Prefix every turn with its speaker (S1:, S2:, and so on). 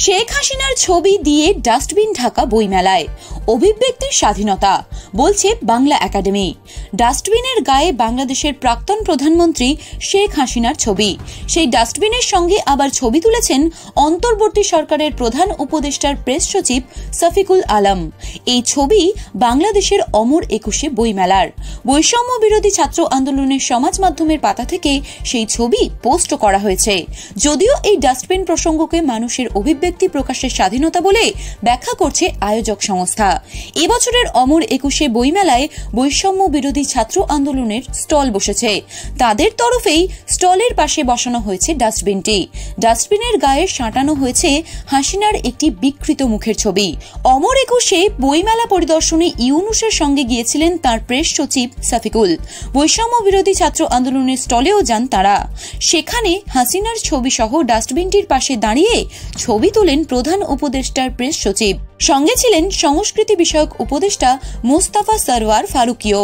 S1: শেখ হাসিনার ছবি দিয়ে ডাস্টবিন ঢাকা বইমেলায় অভিব্যক্তির স্বাধীনতা বলছে বাংলা একাডেমি। ডাস্টবিনের গায়ে বাংলাদেশের প্রাক্তন প্রধানমন্ত্রী শেখ হাসিনার ছবি। সেই ডাস্টবিনের সঙ্গে আবার ছবি তুলেছেন অন্তর্বর্তী সরকারের প্রধান উপদেষ্টার প্রেস সচিব শফিকুল আলম। এই ছবি বাংলাদেশের অমর ২১ বইমেলার। বৈষম্য বিরোধী ছাত্র আন্দোলনের সমাজ মাধ্যমের পাতা থেকে সেই ছবি পোস্ট করা হয়েছে। যদিও এই ডাস্টবিন প্রসঙ্গকে মানুষের অভিব্যক্তি প্রকাশের স্বাধীনতা বলে ব্যাখ্যা করছে আয়োজক সংস্থা। এবছরের অমর ২১ বইমেলায় বৈষম্য বিরোধী ছাত্র আন্দোলনের স্টল বসেছে। তাদের তরফেই স্টলের পাশে বসানো হয়েছে ডাস্টবিনটি। ডাস্টবিনের গায়ে সাঁটানো হয়েছে হাসিনার একটি বিকৃত মুখের ছবি। অমর ২১ বইমেলা পরিদর্শনে ইউনূসের সঙ্গে গিয়েছিলেন তার প্রেস সচিব শফিকুল। বৈষম্য বিরোধী ছাত্র আন্দোলনের স্টলেও যান তারা। সেখানে হাসিনার ছবি সহ ডাস্টবিনটির পাশে দাঁড়িয়ে ছবি তোলেন প্রধান উপদেষ্টার প্রেস সচিব। সঙ্গে ছিলেন সংস্কৃতি বিষয়ক উপদেষ্টা মোস্তাফা সরওয়ার ফারুকীও।